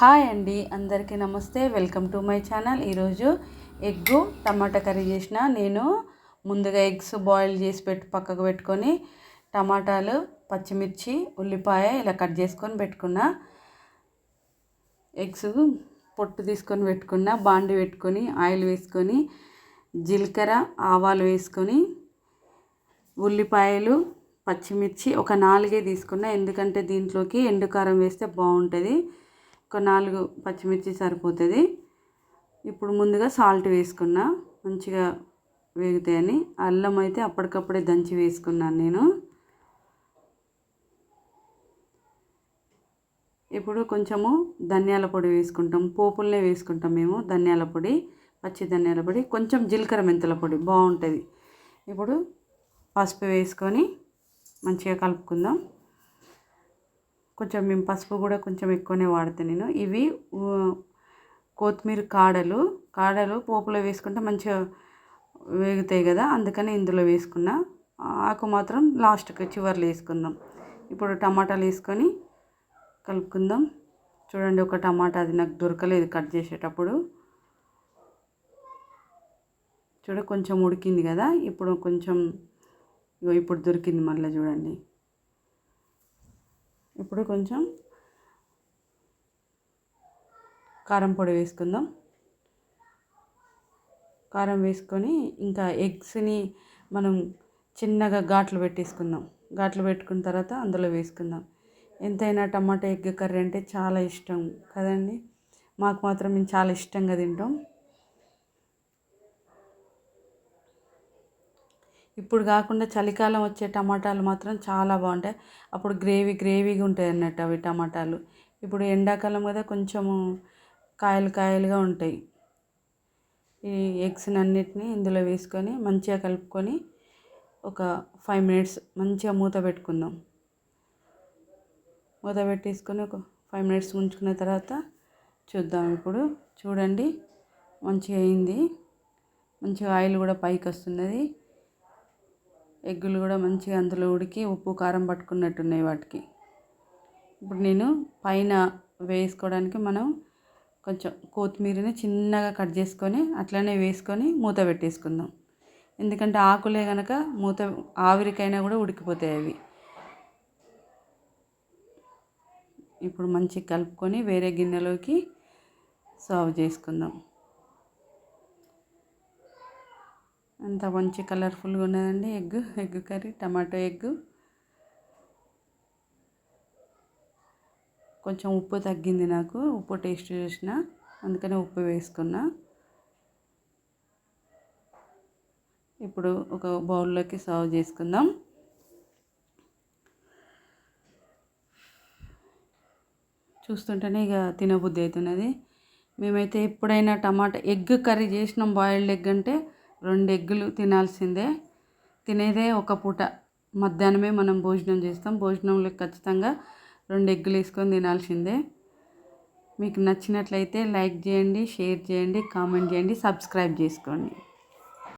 Hi అండి, అందరికీ నమస్తే. Welcome to my channel. ఈరోజు ఎగ్గు టమాటా కర్రీ చేసిన. నేను ముందుగా ఎగ్స్ బాయిల్ చేసి పక్కకు పెట్టుకొని టమాటాలు, పచ్చిమిర్చి, ఉల్లిపాయ ఇలా కట్ చేసుకొని పెట్టుకున్నా. ఎగ్స్ పొట్టు తీసుకొని పెట్టుకున్నా. బాండి పెట్టుకొని ఆయిల్ వేసుకొని జీలకర్ర, ఆవాలు వేసుకొని ఉల్లిపాయలు, పచ్చిమిర్చి ఒక 4 తీసుకున్నా. ఎందుకంటే దీంట్లోకి ఎండుకారం వేస్తే బాగుంటుంది. ఒక 4 పచ్చిమిర్చి సరిపోతుంది. ఇప్పుడు ముందుగా సాల్ట్ వేసుకున్నా, మంచిగా వేగుతాయని. అల్లం అయితే అప్పటికప్పుడే దంచి వేసుకున్నాను నేను. ఇప్పుడు కొంచెము ధనియాల పొడి వేసుకుంటాం, పోపులనే వేసుకుంటాం మేము. ధనియాల పొడి, పచ్చి ధనియాల పొడి, కొంచెం జీలకర్ర మెంతుల పొడి బాగుంటుంది. ఇప్పుడు పసుపు వేసుకొని మంచిగా కలుపుకుందాం. కొంచెం మేము పసుపు కూడా కొంచెం ఎక్కువనే వాడతాను నేను. ఇవి కొత్తిమీర కాడలు పోపులో వేసుకుంటే మంచిగా వేగుతాయి కదా, అందుకని ఇందులో వేసుకున్నా. ఆకు మాత్రం లాస్ట్కి చివర్లో వేసుకుందాం. ఇప్పుడు టమాటాలు వేసుకొని కలుపుకుందాం. చూడండి, ఒక టమాటా అది నాకు దొరకలేదు కట్ చేసేటప్పుడు. కొంచెం ఉడికింది కదా, ఇప్పుడు కొంచెం ఇప్పుడు దొరికింది మళ్ళీ చూడండి. ఇప్పుడు కొంచెం కారం పొడి వేసుకుందాం. కారం వేసుకొని ఇంకా ఎగ్స్ని మనం చిన్నగా ఘాట్లు పెట్టేసుకుందాం. ఘాట్లు పెట్టుకున్న తర్వాత అందులో వేసుకుందాం. ఎంతైనా టమాటా ఎగ్ కర్రీ అంటే చాలా ఇష్టం కదండి. మాకు మాత్రం మేము చాలా ఇష్టంగా తింటాం. ఇప్పుడు కాకుండా చలికాలం వచ్చే టమాటాలు మాత్రం చాలా బాగుంటాయి. అప్పుడు గ్రేవీగా ఉంటాయి అన్నట్టు అవి టమాటాలు. ఇప్పుడు ఎండాకాలం కదా, కొంచెము కాయలుగా ఉంటాయి. ఈ ఎగ్స్ని అన్నిటినీ ఇందులో వేసుకొని మంచిగా కలుపుకొని ఒక 5 మినిట్స్ మంచిగా మూత పెట్టుకుందాం. మూత పెట్టేసుకొని ఒక 5 మినిట్స్ ఉంచుకున్న తర్వాత చూద్దాం. ఇప్పుడు చూడండి, మంచిగా అయింది. మంచిగా ఆయిల్ కూడా పైకి వస్తున్నది. ఎగ్గులు కూడా మంచిగా అందులో ఉడికి ఉప్పు కారం పట్టుకున్నట్టున్నాయి వాటికి. ఇప్పుడు నేను పైన వేసుకోవడానికి మనం కొంచెం కొత్తిమీరని చిన్నగా కట్ చేసుకొని అట్లనే వేసుకొని మూత పెట్టేసుకుందాం. ఎందుకంటే ఆకులే కనుక మూత ఆవిరికైనా కూడా ఉడికిపోతాయి అవి. ఇప్పుడు మంచిగా కలుపుకొని వేరే గిన్నెలోకి సర్వ్ చేసుకుందాం. అంత మంచి కలర్ఫుల్గా ఉన్నదండి ఎగ్ కర్రీ, టమాటో ఎగ్. కొంచెం ఉప్పు తగ్గింది నాకు, ఉప్పు టేస్ట్ చూసిన, అందుకనే ఉప్పు వేసుకున్నా. ఇప్పుడు ఒక బౌల్లోకి సర్వ్ చేసుకుందాం. చూస్తుంటేనే ఇక తినబుద్ధి అవుతున్నది. మేమైతే ఎప్పుడైనా టమాటా ఎగ్ కర్రీ చేసినాం, బాయిల్డ్ ఎగ్ అంటే 2 ఎగ్గులు తినాల్సిందే. తినేదే ఒక పూట, మధ్యాహ్నమే మనం భోజనం చేస్తాం. భోజనంలో ఖచ్చితంగా 2 ఎగ్గులు వేసుకొని తినాల్సిందే. మీకు నచ్చినట్లయితే లైక్ చేయండి, షేర్ చేయండి, కామెంట్ చేయండి, సబ్స్క్రైబ్ చేసుకోండి.